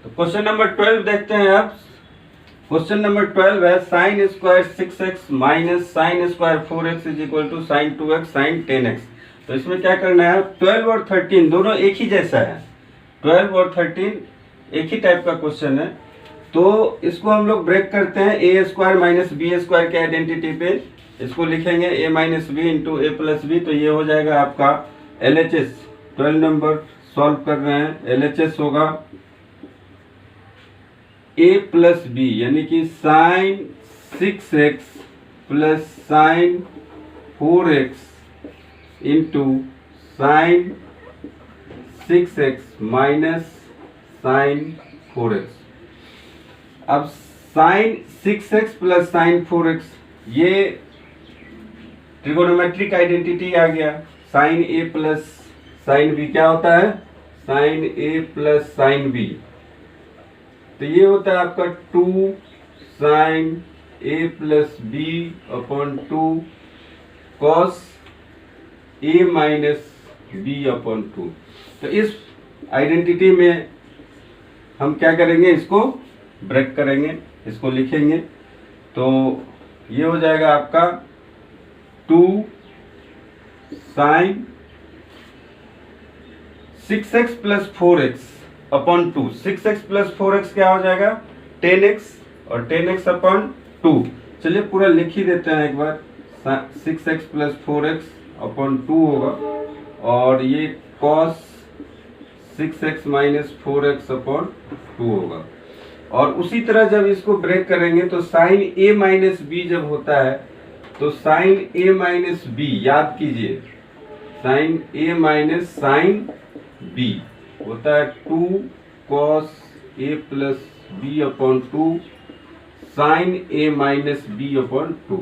तो question number 12 देखते हैं आप। क्वेश्चन नंबर 12 है sine square 6x minus sine square 4x is equal to sine 2x sine 10x। तो इसमें क्या करना है, 12 और 13 दोनों एक ही जैसा है, 12 और 13 एक ही टाइप का क्वेश्चन है। तो इसको हम लोग ब्रेक करते हैं A square minus B square के आइडेंटिटी पे। इसको लिखेंगे a minus B into A plus B. तो ये हो जाएगा आपका LHS। 12 नंबर सॉल्व कर रहे हैं, LHS होगा a प्लस बी यानी कि sine 6x plus sine 4x into sine 6x minus sine 4x। अब sign 6x plus sine 4x ये ट्रिगोनोमेट्रिक आइडेंटिटी आ गया। Sine a plus sine b क्या होता है, sine a plus sine b। तो ये होता है आपका 2 sine a plus B upon 2 cos a minus B upon 2। तो इस आइडेंटिटी में हम क्या करेंगे, इसको ब्रेक करेंगे, इसको लिखेंगे। तो ये हो जाएगा आपका 2 sign 6x plus 4x upon 2। 6x plus 4x क्या हो जाएगा, 10x और 10x अपॉन 2। चलिए पूरा लिख ही देते हैं एक बार। 6x प्लस 4x अपॉन 2 होगा और ये cos 6x minus 4x upon 2 होगा। और उसी तरह जब इसको ब्रेक करेंगे तो साइन a माइनस बी जब होता है तो साइन a माइनस बी, याद कीजिए sine a minus sine b होता है 2 cos a plus B upon 2 sine a minus B upon 2।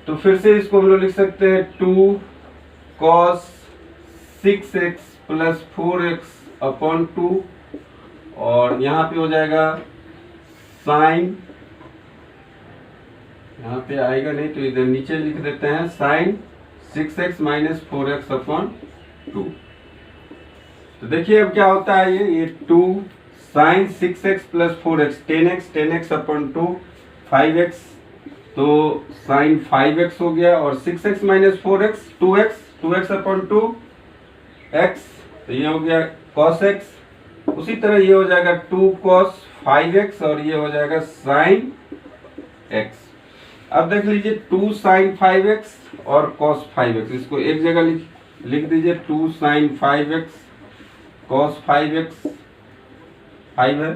तो फिर से इसको हम लोग लिख सकते हैं 2 cos 6x plus 4x upon 2 और यहाँ पे हो जाएगा साइन, यहाँ पे आएगा नहीं तो इधर नीचे लिख देते हैं sign 6x minus 4x upon 2। तो देखिए अब क्या होता है, ये 2 sign 6x plus 4x 10x upon 2 5x। तो साइन 5x हो गया और 6x minus 4x 2x upon 2 x। तो ये हो गया cos x। उसी तरह ये हो जाएगा 2 cos 5x और ये हो जाएगा साइन x। अब देख लीजिए 2 साइन 5x और cos 5x, इसको एक जगह लिख दीजिए 2 साइन 5x cos 5x 5 है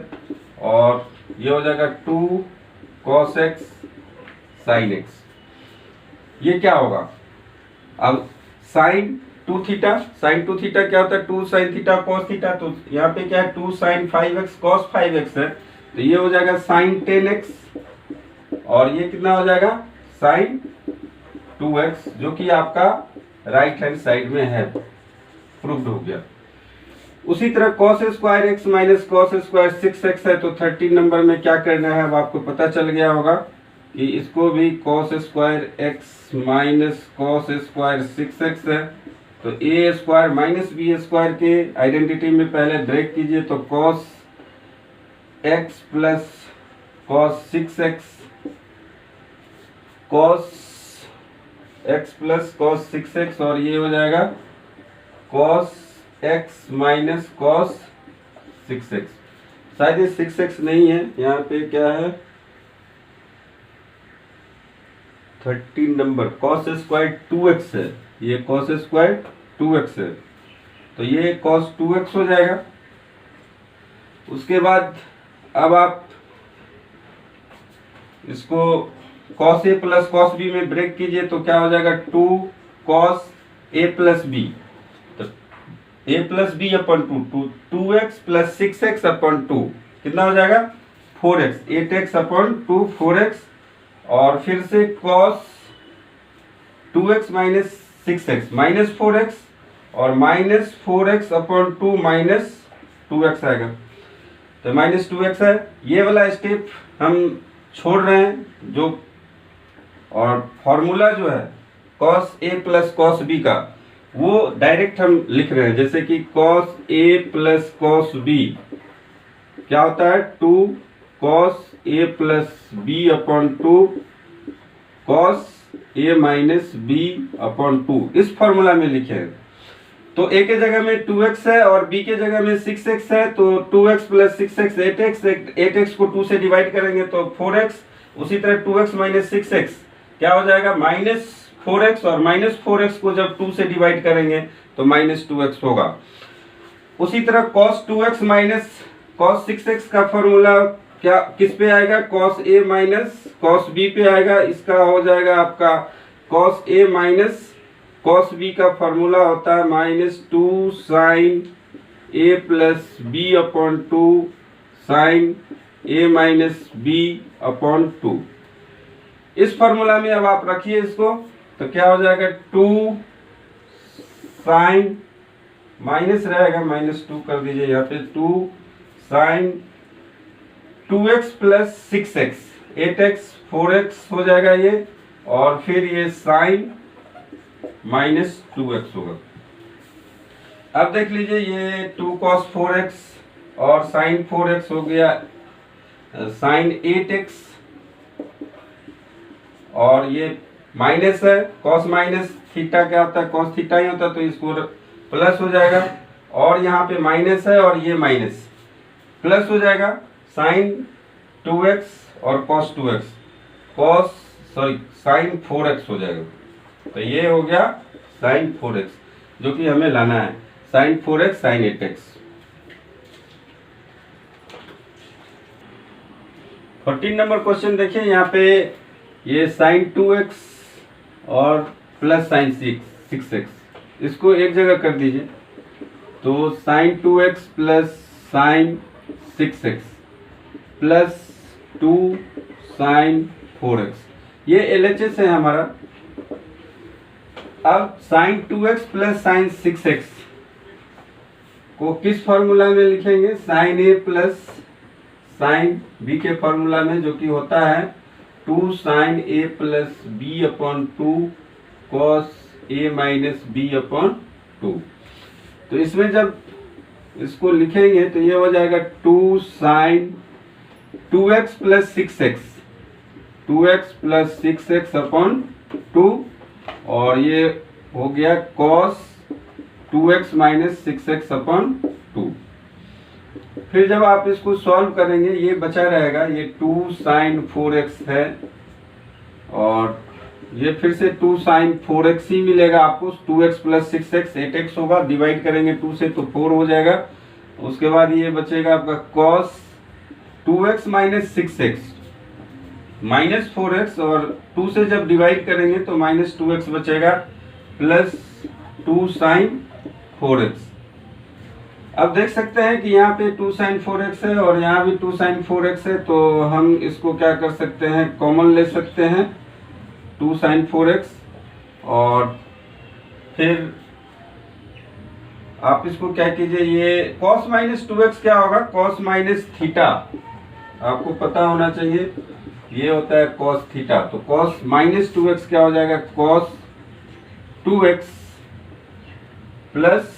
और ये हो जाएगा 2 cos x sin x। ये क्या होगा, अब साइन 2 थीटा, साइन 2 थीटा क्या होता है 2 साइन थीटा cos थीटा। तो यहाँ पे क्या है 2 साइन 5x cos 5x है तो ये हो जाएगा साइन 10x और ये कितना हो जाएगा साइन 2x, जो कि आपका राइट हैंड साइड में है, प्रूव्ड हो गया। उसी तरह cos square x minus cos square 6x है। तो 13 नंबर में क्या करना है अब आपको पता चल गया होगा कि इसको भी cos square x minus cos square 6x है। तो a square minus B square के आइडेंटिटी में पहले ब्रेक कीजिए। तो cos x plus cos 6x cos x plus cos 6x और ये हो जाएगा cos x minus cos 6x। शायद ये 6x नहीं है, यहाँ पे क्या है 13 नंबर cos स्क्वायर 2x है, ये cos स्क्वायर 2x है तो ये cos 2x हो जाएगा। उसके बाद अब आप इसको cos a plus cos b में ब्रेक कीजिए तो क्या हो जाएगा 2 cos a प्लस b। तो a plus B upon 2x plus 6x upon 2 कितना हो जाएगा 4x, 8x अपन 2 4x और फिर से cos 2x minus 6x minus 4x और minus 4x upon 2 minus 2x आएगा। तो माइनस 2x है, ये वाला स्टेप हम छोड़ रहे हैं जो, और फॉर्मूला जो है cos a plus cos b का वो डायरेक्ट हम लिख रहे हैं, जैसे कि cos a plus cos b क्या होता है 2 cos a plus B upon 2 cos a minus B upon 2 इस फॉर्मूला में लिखे हैं। तो a के जगह में 2x है और b के जगह में 6x है, तो 2x plus 6x 8x, 8x को 2 से डिवाइड करेंगे तो 4x, उसी तरह 2x माइनस 6x क्या हो जाएगा माइनस 4x, और माइनस 4x को जब 2 से डिवाइड करेंगे तो माइनस 2x होगा। उसी तरह cos 2x minus cos 6x का फॉर्मूला क्या किस पे आएगा, cos a minus cos b पे आएगा। इसका हो जाएगा आपका cos a minus cos b का फॉर्मूला होता है minus 2 sine a plus B upon 2 sine a minus B upon 2। इस फॉर्मूला में अब आप रखिए इसको, तो क्या हो जाएगा 2 साइन माइनस रहेगा माइनस 2 कर दीजिए यहाँ पे 2 sign 2x plus 6x 8x 4x हो जाएगा ये, और फिर ये साइन माइनस 2x होगा। अब देख लीजिए ये 2 cos 4x और साइन 4x हो गया साइन 8x, और ये माइनस है cos माइनस थीटा क्या होता है cos थीटा ही होता है, तो इसको प्लस हो जाएगा, और यहाँ पे माइनस है और ये माइनस प्लस हो जाएगा साइन 2x और cos 2x साइन 4x हो जाएगा। तो ये हो गया साइन 4x जो कि हमें लाना है, sign 4x sign 8x। 14 number question देखिए, यहाँ पे ये साइन 2x और प्लस साइन 6x इसको एक जगह कर दीजिए, तो sine 2x plus sine 6x plus 2 sine 4x ये LHS है हमारा। अब sign 2x plus sine 6x को किस फॉर्मूला में लिखेंगे, sine a plus sine b के फॉर्मूला में, जो कि होता है 2 sine a plus b upon 2 cos a minus b upon 2। तो इसमें जब इसको लिखेंगे तो ये हो जाएगा 2 sign 2x plus 6x 2x plus 6x upon 2, और ये हो गया cos 2x minus 6x upon 2। फिर जब आप इसको सॉल्व करेंगे ये बचा रहेगा, ये 2 साइन 4x है, और ये फिर से 2 साइन 4x ही मिलेगा आपको, 2x प्लस 6x 8x होगा, डिवाइड करेंगे 2 से तो 4 हो जाएगा। उसके बाद ये बचेगा आपका cos 2x minus 6x minus 4x, और 2 से जब डिवाइड करेंगे तो माइनस 2x बचेगा प्लस 2 साइन 4x। अब देख सकते हैं कि यहाँ पे 2 साइन 4x है और यहाँ भी 2 साइन 4x है, तो हम इसको क्या कर सकते हैं, कॉमन ले सकते हैं 2 साइन 4x, और फिर आप इसको क्या कीजिए, ये cos माइनस 2x क्या होगा, cos माइनस थीटा आपको पता होना चाहिए, ये होता है cos थीटा। तो cos माइनस 2x क्या हो जाएगा, cos 2x प्लस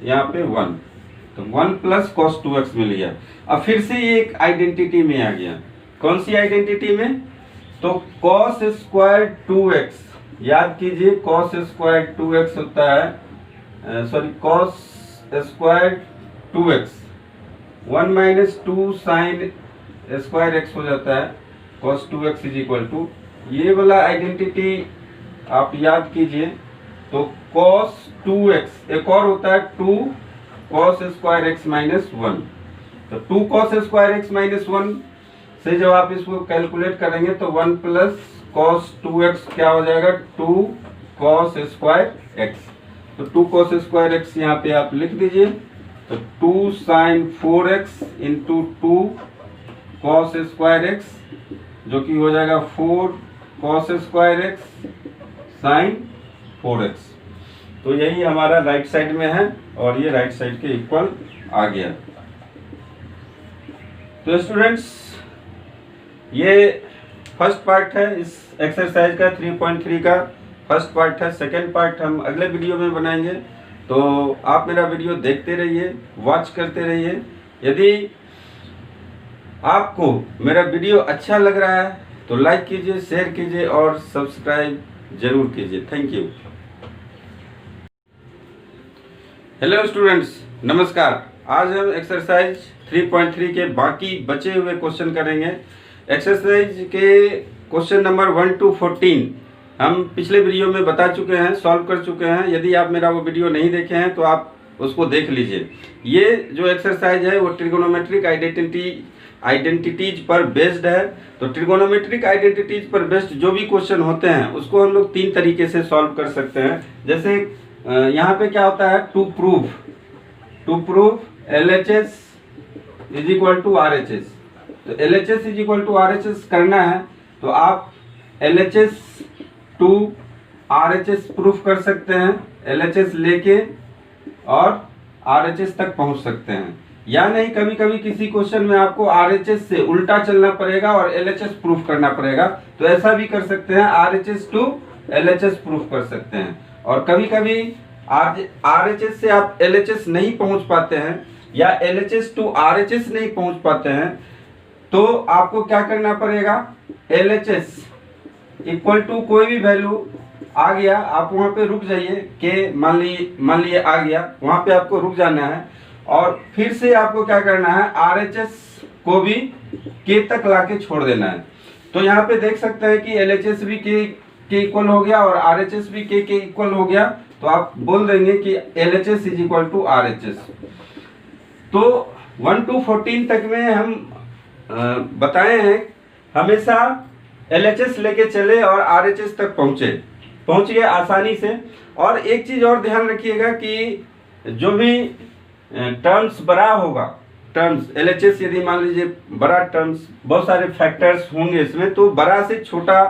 यहाँ पे 1, तो 1 प्लस cos 2x मिल गया। अब फिर से ये एक आइडेंटिटी में आ गया, कौन सी आइडेंटिटी में, तो cos स्क्वायर 2x याद कीजिए, cos स्क्वायर 2x होता है cos square 2x 1 minus 2 sign square x हो जाता है, cos 2x is equal to, ये वाला आइडेंटिटी आप याद कीजिए। तो cos 2x एक और होता है 2 cos स्क्वायर x माइनस 1, तो 2 cos स्क्वायर x माइनस 1 से जब आप इसको कैलकुलेट करेंगे तो 1 प्लस cos 2x क्या हो जाएगा, 2 cos स्क्वायर x। तो 2 cos स्क्वायर x यहाँ पे आप लिख दीजिए, तो 2 sine 4x into 2 cos square x जो कि हो जाएगा 4 cos square x sign 4x। तो यही हमारा राइट साइड में है और ये राइट साइड के इक्वल आ गया। तो स्टूडेंट्स ये फर्स्ट पार्ट है इस एक्सरसाइज का 3.3 का फर्स्ट पार्ट है। सेकेंड पार्ट हम अगले वीडियो में बनाएंगे, तो आप मेरा वीडियो देखते रहिए, वॉच करते रहिए। यदि आपको मेरा वीडियो अच्छा लग रहा है तो लाइक कीजिए, शेयर कीजिए और सब्सक्राइब जरूर कीजिए। Thank you. हेलो स्टूडेंट्स, नमस्कार। आज हम एक्सरसाइज 3.3 के बाकी बचे हुए क्वेश्चन करेंगे। एक्सरसाइज के क्वेश्चन नंबर 1 to 14 हम पिछले वीडियो में बता चुके हैं, सॉल्व कर चुके हैं। यदि आप मेरा वो वीडियो नहीं देखे हैं तो आप उसको देख लीजिए। ये जो एक्सरसाइज है वो ट्रिगोनोमेट्रिक आइडेंटिटीज पर बेस्ड है। तो ट्रिगोनोमेट्रिक आइडेंटिटीज पर बेस्ड जो भी क्वेश्चन होते हैं उसको हम लोग 3 तरीके से सॉल्व कर सकते हैं। जैसे यहाँ पे क्या होता है, to prove LHS is equal to RHS। तो LHS is equal to RHS करना है तो आप LHS टू RHS प्रूफ कर सकते हैं, LHS लेके और RHS तक पहुंच सकते हैं। या नहीं, कभी कभी किसी क्वेश्चन में आपको RHS से उल्टा चलना पड़ेगा और LHS प्रूफ करना पड़ेगा, तो ऐसा भी कर सकते हैं, RHS टू LHS प्रूफ कर सकते हैं। और कभी कभी RHS से आप LHS नहीं पहुंच पाते हैं या LHS टू RHS नहीं पहुंच पाते हैं तो आपको क्या करना पड़ेगा, LHS इक्वल टू कोई भी वैल्यू आ गया, आप वहां पे रुक जाइए, के मान लिए आ गया, वहां पे आपको रुक जाना है और फिर से आपको क्या करना है, RHS को भी k तक लाके छोड़ देना है। तो यहाँ पे देख सकते हैं कि LHS भी k इक्वल हो गया और RHS भी k के इक्वल हो गया, तो आप बोल देंगे कि LHS is equal to RHS। तो 1 to 14 तक में हम बताए हैं हमेशा LHS लेके चले और RHS तक पहुंच गए आसानी से। और एक चीज और ध्यान रखिएगा कि जो भी टर्म्स बड़ा होगा, टर्म्स LHS यदि मान लीजिए बड़ा टर्म्स, बहुत सारे फैक्टर्स होंगे इसमें, तो बड़ा से छोटा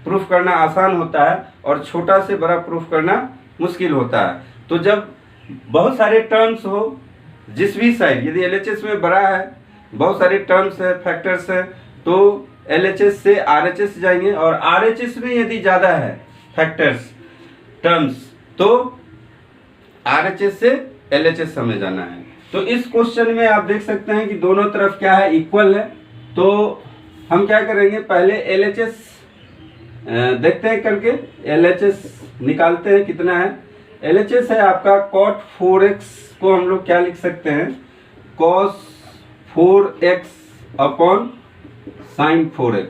प्रूफ करना आसान होता है और छोटा से बड़ा प्रूफ करना मुश्किल होता है। तो जब बहुत सारे टर्म्स हो, जिस भी साइड, यदि LHS में बड़ा है, बहुत सारे टर्म्स है, फैक्टर्स है, तो LHS से RHS जाएंगे और RHS में यदि ज्यादा है फैक्टर्स, टर्म्स, तो RHS से LHS हमें जाना है। तो इस क्वेश्चन में आप देख सकते हैं कि दोनों तरफ क्या है, इक्वल है। तो हम क्या करेंगे, पहले LHS देखते हैं करके, LHS निकालते हैं कितना है। LHS है आपका cot 4x को हम लोग क्या लिख सकते हैं, cos 4x upon sin 4x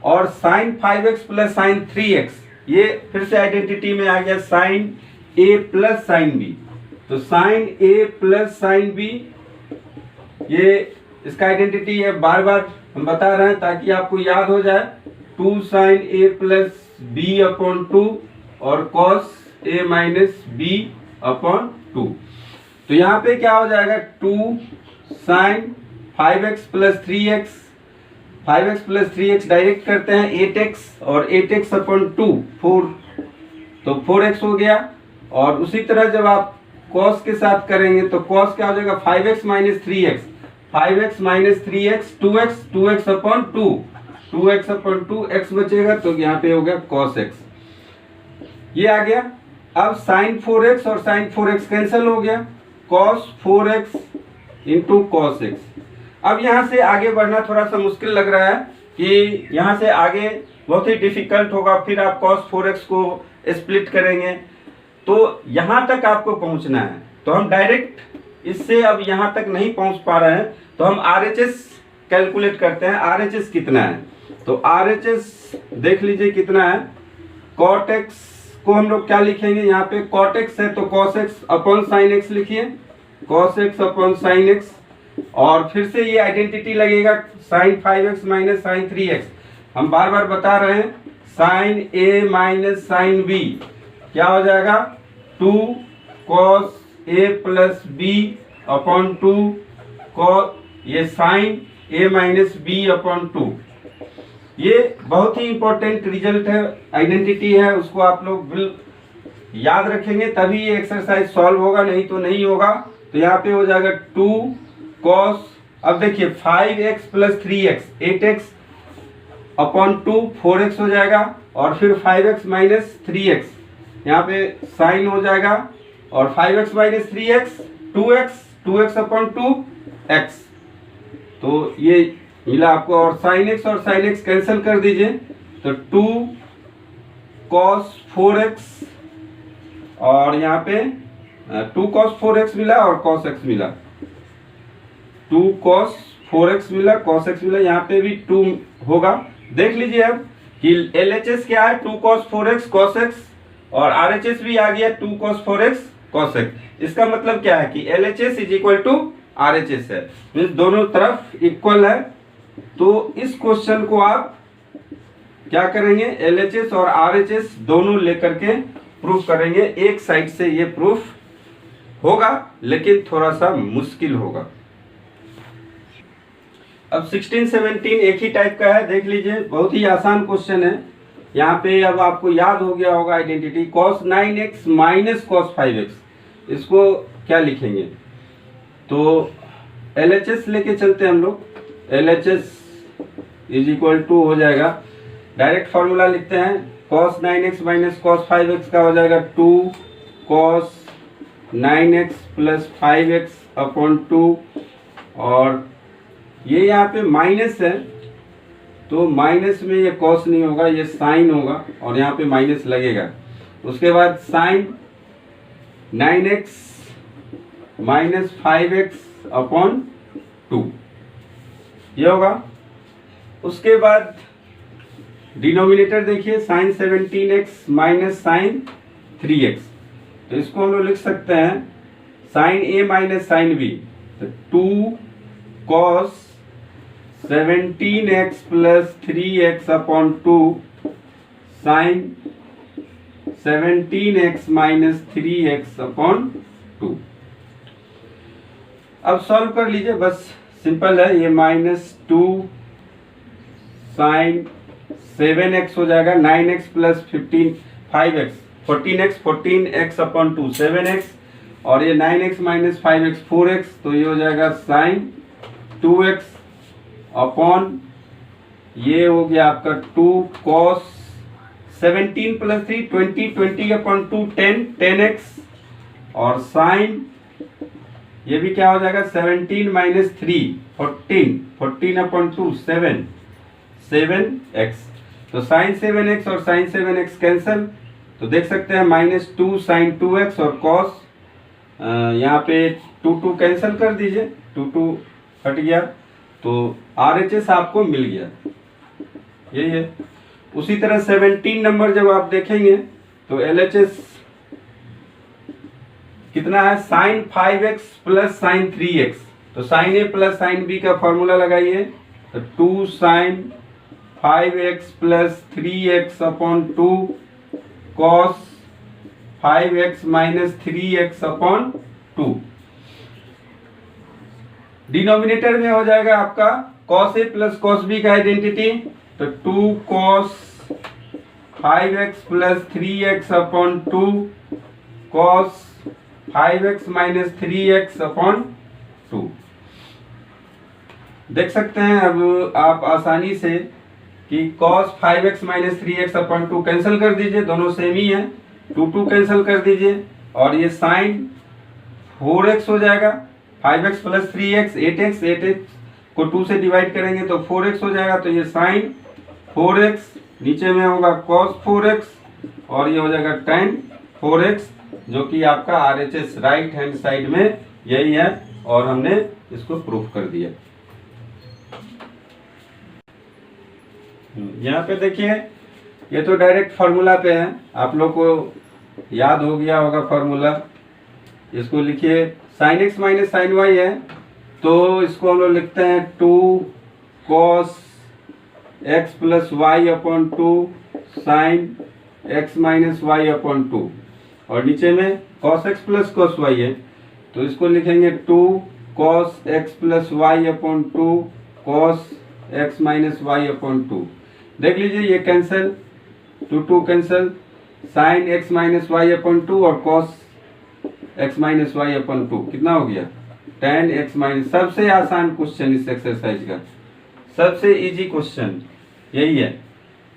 और sin 5x plus sin 3x, ये फिर से आइडेंटिटी में आ गया sin a plus sin b। तो sin a plus sin b, ये इसका आइडेंटिटी है, बार बार हम बता रहे हैं ताकि आपको याद हो जाए। 2 sin a plus b upon 2 और cos a minus b upon 2। तो यहाँ पे क्या हो जाएगा, 2 sin 5x plus 3x, 5x plus 3x direct करते हैं 8x और 8x अपॉन 2 4, तो 4x हो गया। और उसी तरह जब आप cos के साथ करेंगे तो cos क्या हो जाएगा, 5x minus 3x, 5x minus 3x 2x, 2x upon 2, 2x upon 2x बचेगा, तो यहाँ पे हो गया cos x, ये आ गया। अब sin 4x और sin 4x कैंसिल हो गया, cos 4x into cos x। अब यहाँ से आगे बढ़ना थोड़ा सा मुश्किल लग रहा है कि यहाँ से आगे बहुत ही डिफिकल्ट होगा, फिर आप cos 4x को स्प्लिट करेंगे, तो यहाँ तक आपको पहुँचना है। तो हम डायरेक्ट इससे अब यहाँ तक नहीं पहुँच पा रहे हैं, तो हम RHS कैलकुलेट करते हैं। RHS कितना है, तो RHS देख लीजिए कितना है। cot x को हम लोग क्या लिखेंगे, यहाँ पे cot x है तो cos x upon sin x लिखिए, cos x upon sin x, और फिर से ये आइडेंटिटी लगेगा sin 5x minus sin 3x। हम बार बार बता रहे हैं sin a minus sin b क्या हो जाएगा, 2 cos a plus b upon 2 cos, ये sin a minus b upon 2। ये बहुत ही इंपॉर्टेंट रिजल्ट है, आइडेंटिटी है, उसको आप लोग याद रखेंगे तभी ये एक्सरसाइज सॉल्व होगा, नहीं तो नहीं होगा। तो यहाँ पे हो जाएगा 2 cos, अब देखिए 5x plus 3x 8x upon 2 4x हो जाएगा, और फिर 5x माइनस 3x यहाँ पे साइन हो जाएगा, और 5x minus 3x 2x upon 2x। तो ये मिला आपको, और साइन एक्स और साइन एक्स कैंसिल कर दीजिए तो 2 cos 4x, और यहाँ पे 2 cos 4x मिला और cos x मिला, 2 cos 4x मिला, cos x मिला, यहाँ पे भी 2 होगा। देख लीजिए अब कि LHS क्या है, 2 cos 4x cos x, और RHS भी आ गया 2 cos 4x cos x। इसका मतलब क्या है कि LHS is equal to RHS है, मीन्स दोनों तरफ इक्वल है। तो इस क्वेश्चन को आप क्या करेंगे, LHS और RHS दोनों लेकर के प्रूफ करेंगे। एक साइड से ये प्रूफ होगा लेकिन थोड़ा सा मुश्किल होगा। अब 16 17 एक ही टाइप का है, देख लीजिए, बहुत ही आसान क्वेश्चन है। यहाँ पे अब आपको याद हो गया होगा identity, cos 9x minus cos 5x, इसको क्या लिखेंगे, तो LHS लेके चलते हैं हम लोग। LHS इज इक्वल टू हो जाएगा, डायरेक्ट फॉर्मूला लिखते हैं, cos 9x minus cos 5x का हो जाएगा 2 cos 9x plus 5x upon 2, और ये यहाँ पे माइनस है तो माइनस में ये cos नहीं होगा, ये साइन होगा, और यहाँ पे माइनस लगेगा। उसके बाद sign 9x minus 5x upon 2 ये होगा। उसके बाद डिनोमिनेटर देखिए, sign 17x minus sign 3x, तो इसको हम लोग लिख सकते हैं sine a minus sine b, तो 2 cos 17x plus 3x upon 2 sine 17x minus 3x upon 2। अब सॉल्व कर लीजिए, बस सिंपल है, ये माइनस 2 साइन 7x हो जाएगा, 9x plus 5x 14x upon 2 7x, और ये 9x माइनस 5x 4x, तो ये हो जाएगा साइन 2x अपॉन ये हो गया आपका 2 cos 17 प्लस 3 20 अपॉन 2 10x, और साइन ये भी क्या हो जाएगा 17 माइनस 3 14 अपॉन 2 7x, तो साइन 7x और साइन 7x कैंसिल, तो देख सकते हैं माइनस 2 साइन 2x, और cos यहाँ पे 2 कैंसिल कर दीजिए, 2 हट गया, तो RHS आपको मिल गया, यही है। उसी तरह 17 नंबर जब आप देखेंगे तो LHS कितना है, sign 5x plus sine 3x, तो sine a plus sine b का फॉर्मूला लगाइए, तो 2 sine 5x plus 3x upon 2 cos 5x minus 3x upon 2। Denominator में हो जाएगा आपका cos a plus cos b का आइडेंटिटी, तो 2 cos 5x plus 3x upon 2 cos 5x minus 3x upon 2। देख सकते हैं अब आप आसानी से कि cos 5x minus 3x upon 2 cancel कर दीजिए, दोनों सेम ही है, 2 कैंसिल कर दीजिए, और ये साइन 4x हो जाएगा, 5x प्लस 3x 8x को 2 से डिवाइड करेंगे तो 4x हो जाएगा, तो ये साइन 4x, नीचे में होगा cos 4x, और ये हो जाएगा tan 4x, जो कि आपका RHS राइट हैंड साइड में यही है, और हमने इसको प्रूफ कर दिया। यहाँ पे देखिए, ये तो डायरेक्ट फार्मूला पे है, आप लोग को याद हो गया होगा फार्मूला, इसको लिखिए, sine x minus sine y है, तो इसको हम लोग लिखते हैं 2 cos x plus Y upon 2 sine x minus Y upon 2, और नीचे में cos x plus cos y है, तो इसको लिखेंगे 2 cos x plus Y upon 2 cos x minus Y upon 2। देख लीजिए ये cancel, 2 cancel, sine x minus Y upon 2 और cos x minus Y upon 2 कितना हो गया, tan x माइनस। सबसे आसान क्वेश्चन इस एक्सरसाइज का, सबसे इजी क्वेश्चन यही है।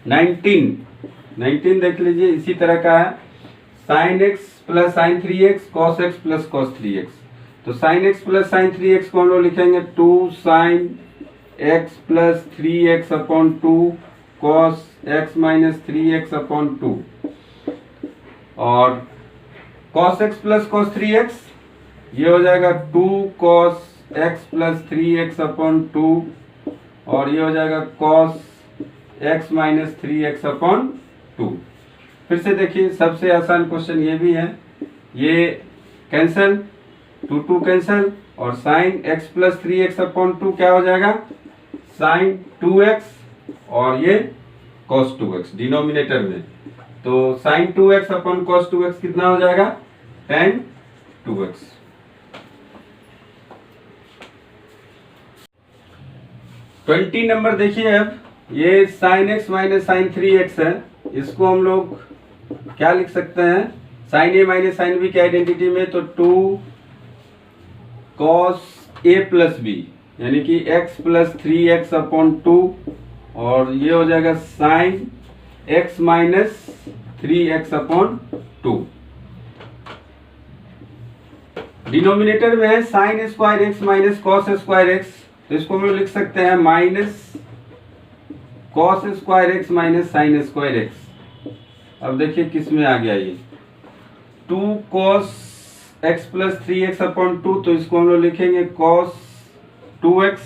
19 देख लीजिए, इसी तरह का है, sine x plus sine 3x cos x plus cos 3x, तो sign x plus sine 3x को हम लोग लिखेंगे 2 sine x plus 3x upon 2 cos x minus 3x upon 2 और cos x plus cos 3x ये हो जाएगा 2 cos x plus 3x upon 2 और ये हो जाएगा cos x minus 3x upon 2। फिर से देखिए, सबसे आसान क्वेश्चन ये भी है, ये कैंसल 2 कैंसल और sine x plus 3x upon 2 क्या हो जाएगा, साइन 2x और ये cos 2x डिनोमिनेटर में, तो sine 2x upon cos 2x कितना हो जाएगा, tan 2x। ट्वेंटी नंबर देखिए, अब ये sign x minus sign 3x है, इसको हम लोग क्या लिख सकते हैं, sine a minus sine b की आइडेंटिटी में, तो 2 cos a प्लस b यानी कि x प्लस 3x अपॉन 2 और ये हो जाएगा sine x minus 3x upon 2। Denominator में है sine square x minus cos square x, तो इसको हम लोग लिख सकते हैं minus cos square x minus sine square x। अब देखिए किस में आ गया ये, 2 cos x plus 3x upon 2, तो इसको हम लोग लिखेंगे cos 2x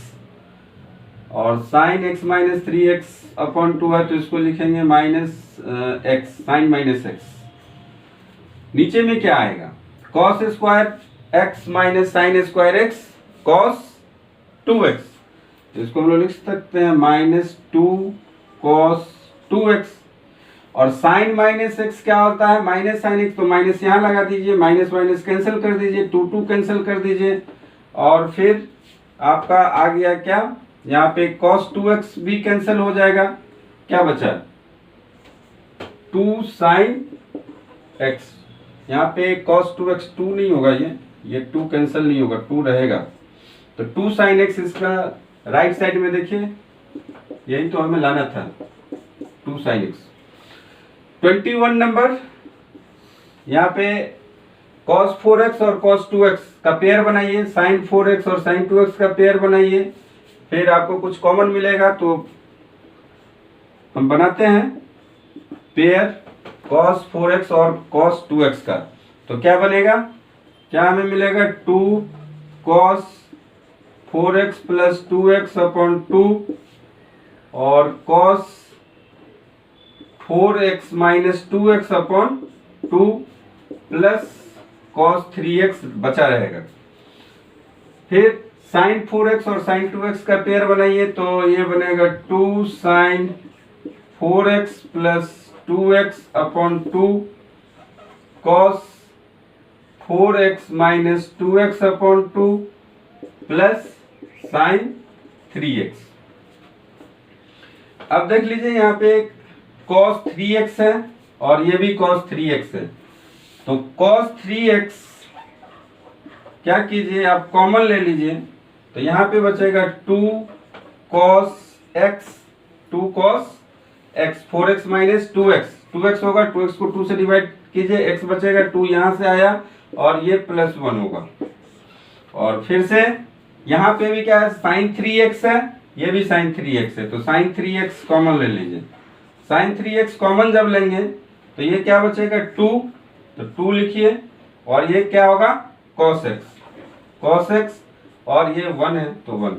और sine x minus 3x upon 2 है तो इसको लिखेंगे minus x, sine minus x। नीचे में क्या आएगा, cos square x minus sine square x cos 2x, तो इसको हम लोग लिख सकते हैं माइनस 2 cos 2x और साइन माइनस x क्या होता है, माइनस साइन x, तो माइनस यहाँ लगा दीजिए, माइनस माइनस कैंसिल कर दीजिए, 2 कैंसिल कर दीजिए और फिर आपका आ गया क्या, यहाँ पे cos 2x भी कैंसिल हो जाएगा, क्या बचा 2 साइन x, यहाँ पे cos 2x 2 नहीं होगा, ये 2 कैंसिल नहीं होगा, 2 रहेगा, तो 2 साइन x इसका राइट साइड में देखिए, यही तो हमें लाना था 2 साइन x। 21 नंबर, यहाँ पे cos 4x और cos 2x का पेयर बनाइए, sin 4x और sin 2x का पेयर बनाइए, फिर आपको कुछ कॉमन मिलेगा, तो हम बनाते हैं पेयर cos 4x और cos 2x का, तो क्या बनेगा, क्या हमें मिलेगा 2 cos 4x plus 2x upon 2 और cos 4x minus 2x upon 2 plus cos 3x बचा रहेगा। फिर sin 4x और sin 2x का पेयर बनाइए, तो ये बनेगा 2 sin 4x plus 2x upon 2 cos 4x minus 2x upon 2 plus sin 3x। अब देख लीजिए, यहाँ पे cos 3x है और ये भी cos 3x है, तो cos 3x क्या कीजिए, आप कॉमन ले लीजिए, तो यहाँ पे बचेगा 2 cos x 4x minus 2x होगा, 2x को 2 से डिवाइड कीजिए, x बचेगा 2 यहाँ से आया और ये प्लस 1 होगा, और फिर से यहाँ पे भी क्या है, sin 3x है, ये भी sin 3x है, तो sin 3x कॉमन ले लीजिए, sin 3x कॉमन जब लेंगे तो ये क्या बचेगा 2, तो 2 लिखिए और ये क्या होगा cos x और ये 1 है तो 1,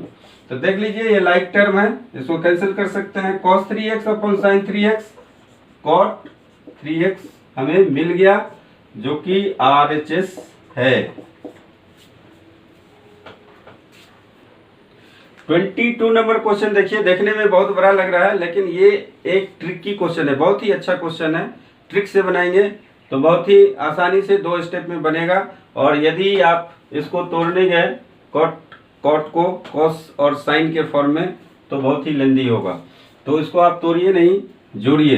तो देख लीजिए ये लाइक टर्म है, इसको कैंसिल कर सकते हैं, cos 3x upon sin 3x cot 3x हमें मिल गया जो कि RHS है। 22 नंबर क्वेश्चन देखिए, देखने में बहुत बड़ा लग रहा है लेकिन ये एक ट्रिकी क्वेश्चन है, बहुत ही अच्छा क्वेश्चन है, ट्रिक से बनाएंगे तो बहुत ही आसानी से 2 स्टेप में बनेगा, और यदि आप इसको तोड़ने गए कॉट को कॉस और साइन के फॉर्म में तो बहुत ही लेंदी होगा, तो इसको आप तोड़िए नहीं, जोड़िए।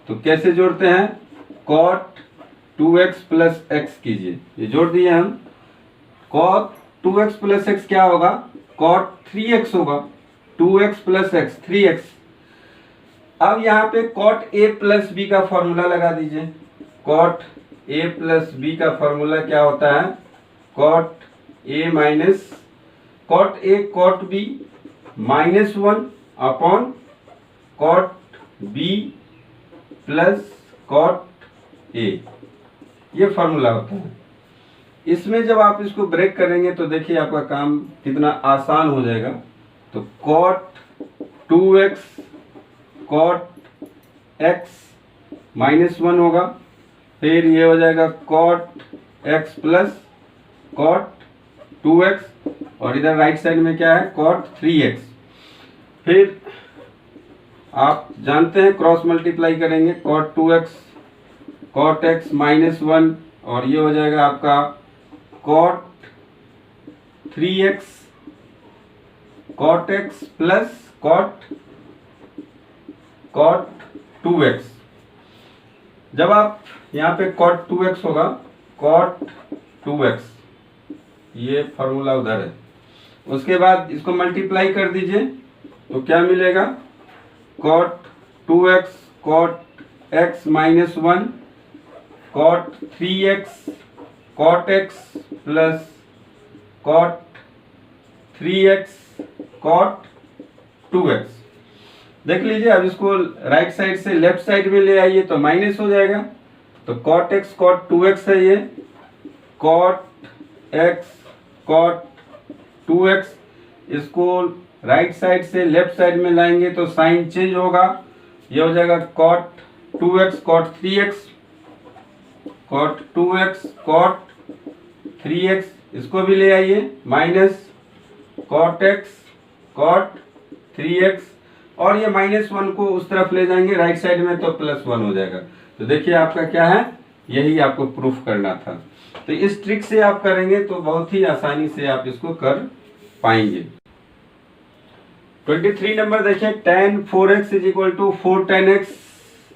तो कैसे जोड़ते हैं, कॉट 2x प्लस x कीजिए, ये जोड़ दिए हम, कॉट 2x प्लस x क्या होगा, कॉट 3x होगा, 2x प्लस x 3x। अब यहाँ पे कॉट a प्लस b का फॉर्मूला लगा दीजिए, कॉट a प्लस b का फॉर्मूला क्या होता है, cot a minus cot a cot b -1 upon cot B plus cot A, ये फॉर्मूला होता है। इसमें जब आप इसको ब्रेक करेंगे तो देखिए आपका काम कितना आसान हो जाएगा। तो कॉट 2x कॉट x -1 होगा, फिर ये हो जाएगा cot x plus cot 2x, और इधर राइट साइड में क्या है, कॉट 3x। फिर आप जानते हैं क्रॉस मल्टीप्लाई करेंगे, कॉट 2x कॉट x -1, और ये हो जाएगा आपका cot 3x cot x plus cot 2x। जब आप यहाँ पे कॉट 2x होगा, कॉट 2x, ये फॉर्मूला उधर है। उसके बाद इसको मल्टीप्लाई कर दीजिए तो क्या मिलेगा, cot 2x cot x -1 cot 3x cot x plus cot 3x cot 2x। देख लीजिए, अब इसको राइट साइड से लेफ्ट साइड में ले आइए तो माइनस हो जाएगा। तो कॉट x कॉट 2x है, ये कॉट x कॉट 2x, इसको राइट साइड से लेफ्ट साइड में लाएंगे तो साइन चेंज होगा। ये हो जाएगा cot 2x cot 3x cot 2x cot 3x, इसको भी ले आइए minus cot x cot 3x, और ये -1 को उस तरफ ले जाएंगे राइट साइड में तो +1 हो जाएगा। तो देखिए आपका क्या है, यही आपको प्रूफ करना था। तो इस ट्रिक से आप करेंगे तो बहुत ही आसानी से आप इसको कर पाएंगे। 23 नंबर देखिए, tan 4x is equal to 4 tan x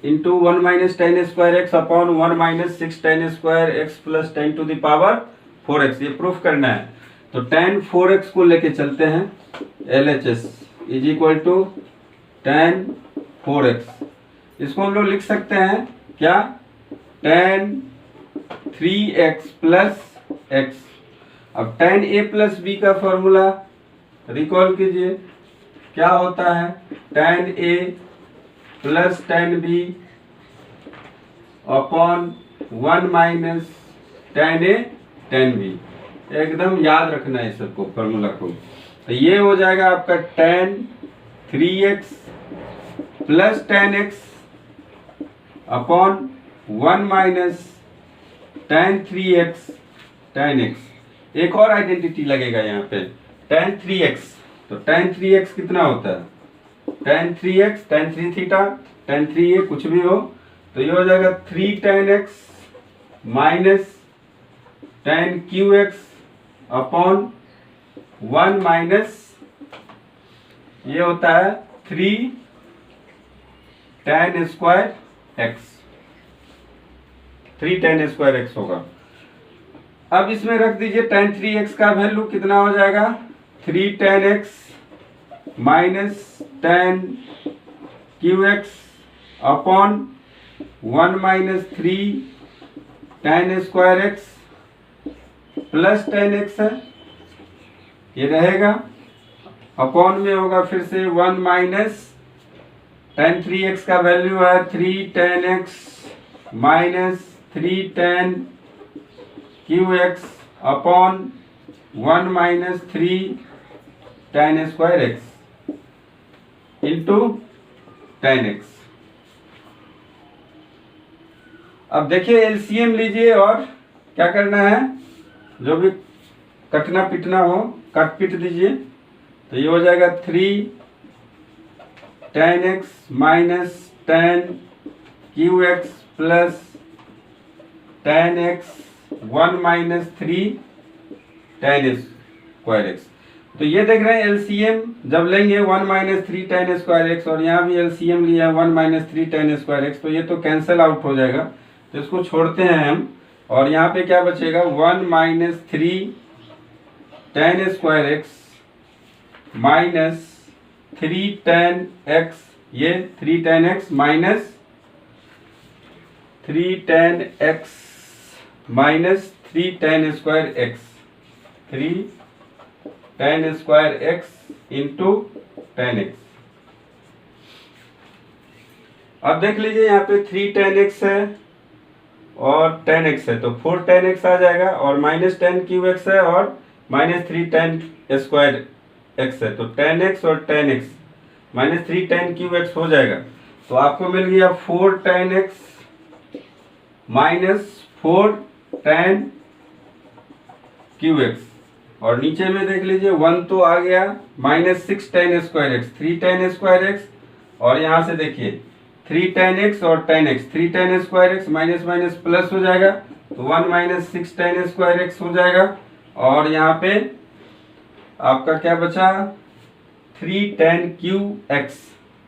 into 1 minus tan square x upon 1 minus 6 tan square x plus 10 to the power 4x, ये प्रूफ करना है। तो tan 4x को लेके चलते हैं, LHS is equal to tan 4x, इसको हम लोग लिख सकते हैं क्या, tan 3x प्लस x। अब tan a प्लस b का फॉर्मूला रिकॉल कीजिए, क्या होता है, tan a plus tan b upon 1 minus tan a tan b। एकदम याद रखना है सबको फॉर्मूला को। तो ये हो जाएगा आपका tan 3x plus tan x upon 1 minus tan 3x tan x। एक और आइडेंटिटी लगेगा यहाँ पे, tan 3x। तो tan 3x कितना होता है, tan 3x tan 3 theta tan 3a कुछ भी हो, तो ये हो जाएगा 3 tan x minus tan qx upon 1 minus, ये होता है 3 tan square x, 3 tan square x होगा। अब इसमें रख दीजिए tan 3x का वैल्यू कितना हो जाएगा, 3 tan x minus tan qx upon 1 minus 3 tan square x plus tan x है, ये रहेगा, अपॉन में होगा फिर से 1 माइनस tan 3x का वैल्यू है 3 tan x minus 3 tan qx upon 1 minus 3 tan square x into tan x। अब देखिए एलसीएम लीजिए और क्या करना है, जो भी कटना पिटना हो कट पिट दीजिए। तो ये हो जाएगा 3 tan x minus tan qx plus tan x 1 minus 3 tan square x। तो ये देख रहे हैं एलसीएम जब लेंगे 1 माइनस 3 tan स्क्वायर x, और यहाँ भी एलसीएम लिया 1 माइनस 3 tan स्क्वायर x, तो ये तो कैंसिल आउट हो जाएगा, तो इसको छोड़ते हैं हम। और यहाँ पे क्या बचेगा, 1 minus 3 tan square x minus 3 tan x, ये 3 tan x minus 3 tan x minus 3 tan square x, 3 tan square x into 10x। अब देख लीजिए यहाँ पे 3 10x है और 10x है, तो 4 10x आ जाएगा, और -10 है और -3 10 स्क्वायर x है, तो 10x और 10x -3 10 हो जाएगा। तो आपको मिल गया 4 10x -4 10 और नीचे में देख लीजिए 1 तो आ गया, -6 10 3 10 और यहाँ से देखिए 3 10x और 10x, 3 10 माइनस माइनस प्लस हो जाएगा, तो 1 - 6 10 हो जाएगा। और यहाँ पे आपका क्या बचा 3 10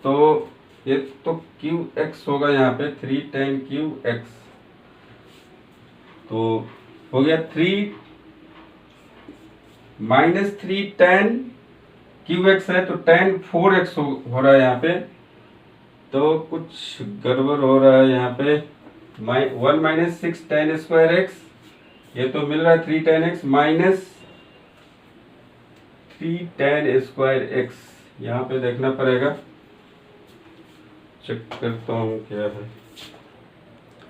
तो ये तो qx होगा यहाँ पे 3 10 तो हो गया 3 -3 10 है, तो 10 4x हो रहा है यहाँ पे, तो कुछ गड़बड़ हो रहा है यहाँ पे। 1 - 6 10 ये तो मिल रहा है 3 10x -3 10 यहाँ पे देखना पड़ेगा, चेक करता हूँ क्या है।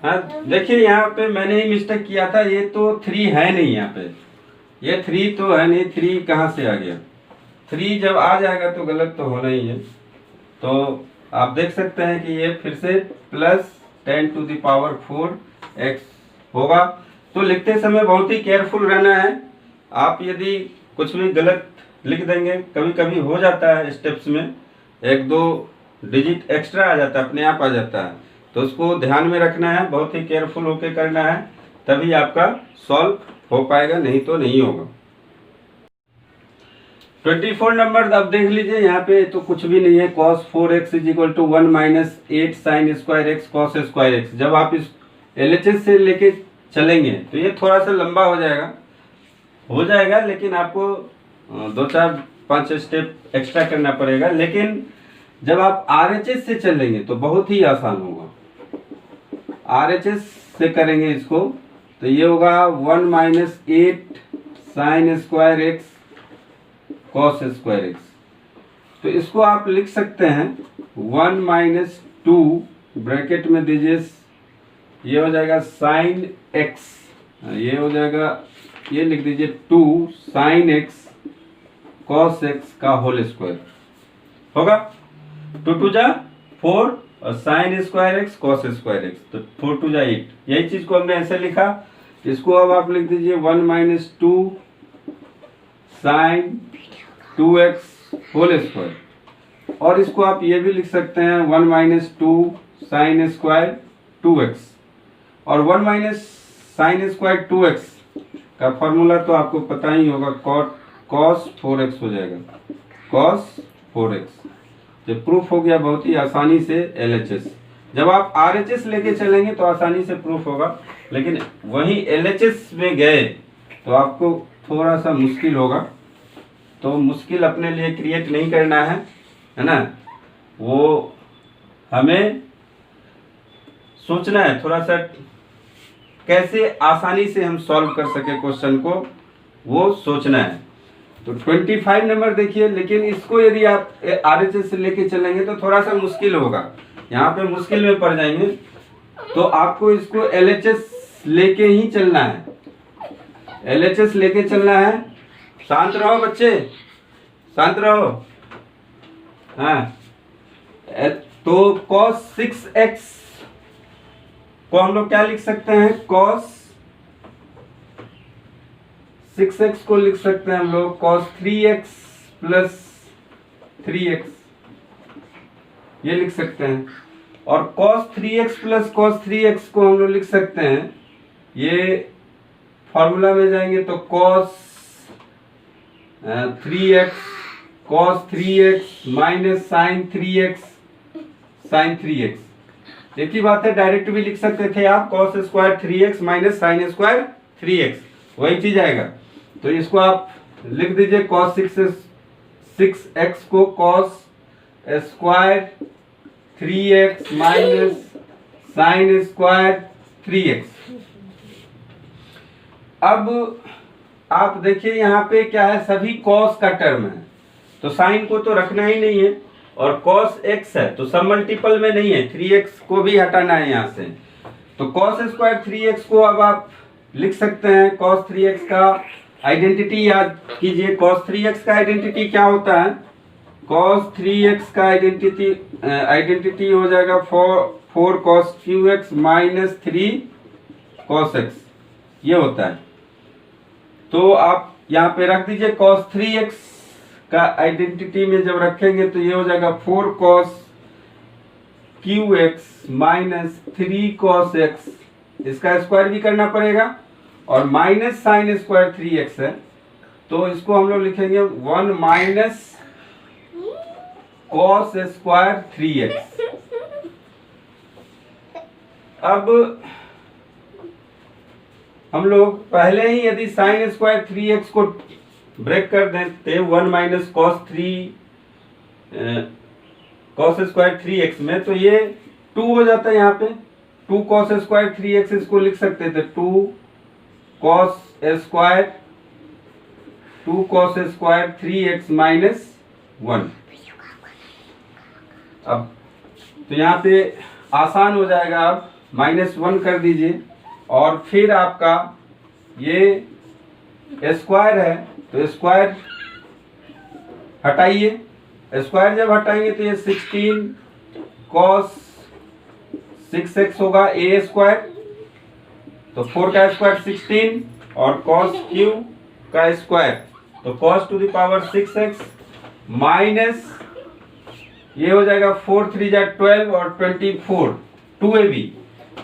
हाँ देखिए यहाँ पे मैंने ही मिस्टेक किया था, ये तो 3 है नहीं यहाँ पे, ये 3 तो है नहीं, 3 कहाँ से आ गया। 3 जब आ जाएगा तो गलत तो होना ही है। तो आप देख सकते हैं कि ये फिर से +10⁴x होगा। तो लिखते समय बहुत ही केयरफुल रहना है। आप यदि कुछ भी गलत लिख देंगे, कभी कभी हो जाता है स्टेप्स में 1-2 डिजिट एक्स्ट्रा आ जाता है, अपने आप आ जाता है, तो उसको ध्यान में रखना है, बहुत ही केयरफुल होकर करना है, तभी आपका सॉल्व हो पाएगा, नहीं तो नहीं होगा। 24 नंबर अब देख लीजिए, यहाँ पे तो कुछ भी नहीं है। cos 4x = 1 - 8 sin square x cos square x। जब आप इस LHS से लेके चलेंगे तो ये थोड़ा सा लंबा हो जाएगा, लेकिन आपको 2-4-5 स्टेप एक्स्ट्रा करना पड़ेगा। लेकिन जब आप RHS से चलेंगे तो बहुत ही आसान होगा। RHS से करेंगे इसको तो ये होगा 1 - 8 sin square x cos square x। तो इसको आप लिख सकते हैं 1 - 2 ब्रैकेट में दीजिए, ये हो जाएगा sin x, ये हो जाएगा, ये लिख दीजिए 2 sin x cos x का होल स्क्वायर होगा। 2 2 जा 4 और sin square x cos square x, तो 4 2 जा 8। यही चीज को हमने ऐसे लिखा। इसको अब आप लिख दीजिए 1 - 2 sin 2x होल स्क्वायर, और इसको आप ये भी लिख सकते हैं 1 - 2 sin स्क्वायर 2x। और 1 - sin स्क्वायर 2x का फॉर्मूला तो आपको पता ही होगा, cos 4x हो जाएगा, cos 4x। जो प्रूफ हो गया बहुत ही आसानी से LHS। जब आप RHS लेके चलेंगे तो आसानी से प्रूफ होगा, लेकिन वहीं LHS में गए तो आपको थोड़ा सा मुश्किल होगा। तो मुश्किल अपने लिए क्रिएट नहीं करना है ना, वो हमें सोचना है थोड़ा सा कैसे आसानी से हम सॉल्व कर सके क्वेश्चन को, वो सोचना है। तो 25 नंबर देखिए, लेकिन इसको यदि आप RHS से लेके चलेंगे तो थोड़ा सा मुश्किल होगा, यहाँ पे मुश्किल में पड़ जाएंगे। तो आपको इसको LHS लेके ही चलना है, LHS लेके चलना है। शांत रहो बच्चे, शांत रहो। हाँ, तो cos 6x को हम लोग क्या लिख सकते हैं, cos 6x को लिख सकते हैं हम लोग cos 3x + 3x, ये लिख सकते हैं। और cos 3x + cos 3x को हम लोग लिख सकते हैं, ये फॉर्मूला में जाएंगे तो cos 3x cos 3x - sin 3x sin 3x। एक ही बात है, डायरेक्ट भी लिख सकते थे आप, cos square 3x - sin square 3x, वही चीज आएगा। तो इसको आप लिख दीजिए cos 6x को cos square 3x - sin square 3x। अब आप देखिए यहाँ पे क्या है, सभी cos का टर्म है, तो साइन को तो रखना ही नहीं है, और cos x है तो सब मल्टीपल में नहीं है, 3x को भी हटाना है यहाँ से। तो cos स्क्वायर 3x को अब आप लिख सकते हैं, cos 3x का आइडेंटिटी याद कीजिए। cos 3x का आइडेंटिटी क्या होता है? cos 3x का आइडेंटिटी हो जाएगा 4 cos qx minus 3 cos x, ये होता है। तो आप यहाँ पे रख दीजिए cos 3x का आइडेंटिटी में जब रखेंगे तो ये हो जाएगा 4 cos qx minus 3 cos x, इसका स्क्वायर भी करना पड़ेगा, और माइनस साइन स्क्वायर 3x है तो इसको हम लोग लिखेंगे 1 माइनस cos स्क्वायर 3x। अब हम लोग पहले ही यदि साइन स्क्वायर 3x को ब्रेक कर देते 1 माइनस cos स्क्वायर 3x में, तो ये 2 हो जाता है। यहाँ पे 2 cos स्क्वायर 3x इसको लिख सकते थे 2 cos स्क्वायर 3x माइनस 1। अब तो यहाँ पे आसान हो जाएगा, आप -1 कर दीजिए, और फिर आपका ये स्क्वायर है तो स्क्वायर हटाइए, स्क्वायर जब हटाएंगे तो ये 16 cos 6x होगा a स्क्वायर, तो 4 का स्क्वायर 16 और cos q का स्क्वायर तो cos to the power 6x minus ये हो जाएगा 4 3 जा 12 और 24 2ab,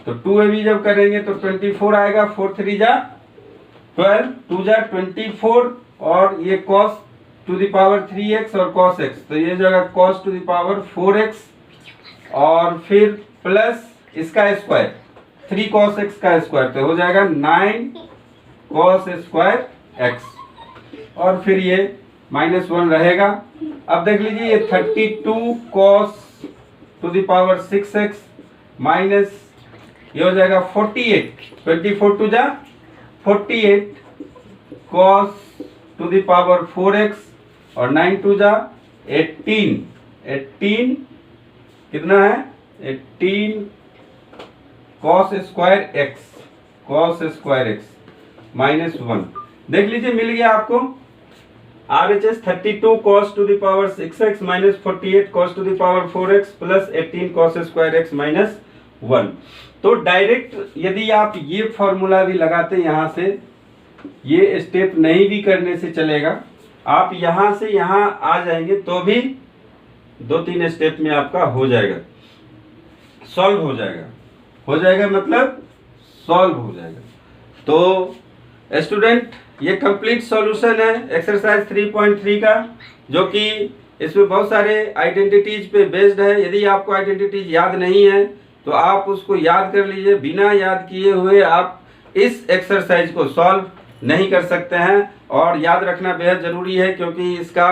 तो 2ab जब करेंगे तो 24 आएगा, 4 3 जा 12 2 जा 24 और ये cos to the power 3x और cos x, तो ये जाएगा cos to the power 4x और फिर प्लस इसका स्क्वायर 3 cos x का स्क्वायर, तो हो जाएगा 9 cos स्क्वायर x, और फिर ये -1 रहेगा। अब देख लीजिए ये 32 cos to the power 6x minus ये हो जाएगा 48, 24 टू जा 48 cos to the power 4x और 9 टू जा 18 कितना है 18 cos स्क्वायर x -1। देख लीजिए मिल गया आपको RHS 32 cos to the power 6x minus 48 cos to the power 4x plus 18 cos square x -1। तो डायरेक्ट यदि आप ये फॉर्मूला भी लगाते यहाँ से, ये स्टेप नहीं भी करने से चलेगा, आप यहाँ से यहाँ आ जाएंगे तो भी 2-3 स्टेप में आपका हो जाएगा, सॉल्व हो जाएगा मतलब सॉल्व हो जाएगा। तो स्टूडेंट ये कंप्लीट सॉल्यूशन है एक्सरसाइज 3.3 का, जो कि इसमें बहुत सारे आइडेंटिटीज पे बेस्ड है। यदि आपको आइडेंटिटीज याद नहीं है तो आप उसको याद कर लीजिए, बिना याद किए हुए आप इस एक्सरसाइज को सॉल्व नहीं कर सकते हैं, और याद रखना बेहद ज़रूरी है क्योंकि इसका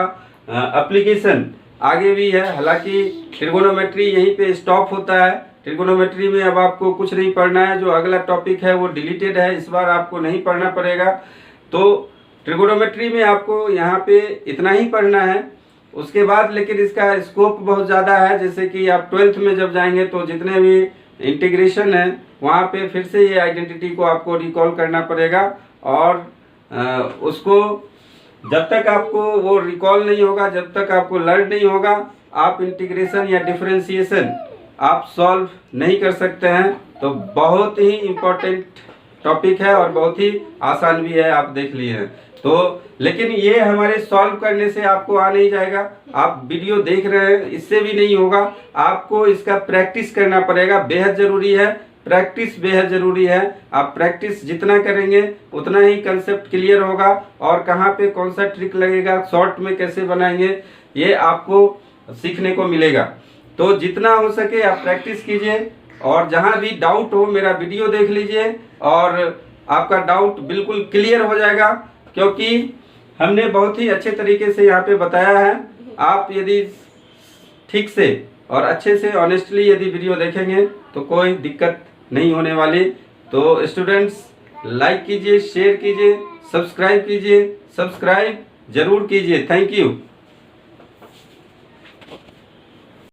एप्लीकेशन आगे भी है। हालांकि ट्रिगोनोमेट्री यहीं पे स्टॉप होता है, ट्रिगोनोमेट्री में अब आपको कुछ नहीं पढ़ना है, जो अगला टॉपिक है वो डिलीटेड है, इस बार आपको नहीं पढ़ना पड़ेगा। तो ट्रिगोनोमेट्री में आपको यहाँ पे इतना ही पढ़ना है, उसके बाद लेकिन इसका स्कोप बहुत ज़्यादा है। जैसे कि आप 12th में जब जाएंगे तो जितने भी इंटीग्रेशन है वहाँ पे फिर से ये आइडेंटिटी को आपको रिकॉल करना पड़ेगा, और उसको जब तक आपको वो रिकॉल नहीं होगा, जब तक आपको लर्न नहीं होगा, आप इंटीग्रेशन या डिफरेंशिएशन आप सॉल्व नहीं कर सकते हैं। तो बहुत ही इम्पोर्टेंट टॉपिक है और बहुत ही आसान भी है, आप देख लिए हैं। तो लेकिन ये हमारे सॉल्व करने से आपको आ नहीं जाएगा, आप वीडियो देख रहे हैं इससे भी नहीं होगा, आपको इसका प्रैक्टिस करना पड़ेगा, बेहद ज़रूरी है, प्रैक्टिस बेहद ज़रूरी है। आप प्रैक्टिस जितना करेंगे उतना ही कंसेप्ट क्लियर होगा, और कहाँ पे कौन सा ट्रिक लगेगा, शॉर्ट में कैसे बनाएंगे, ये आपको सीखने को मिलेगा। तो जितना हो सके आप प्रैक्टिस कीजिए, और जहाँ भी डाउट हो मेरा वीडियो देख लीजिए और आपका डाउट बिल्कुल क्लियर हो जाएगा, क्योंकि हमने बहुत ही अच्छे तरीके से यहाँ पे बताया है। आप यदि ठीक से और अच्छे से ऑनेस्टली यदि वीडियो देखेंगे तो कोई दिक्कत नहीं होने वाली। तो स्टूडेंट्स लाइक कीजिए, शेयर कीजिए, सब्सक्राइब कीजिए, सब्सक्राइब जरूर कीजिए। Thank you.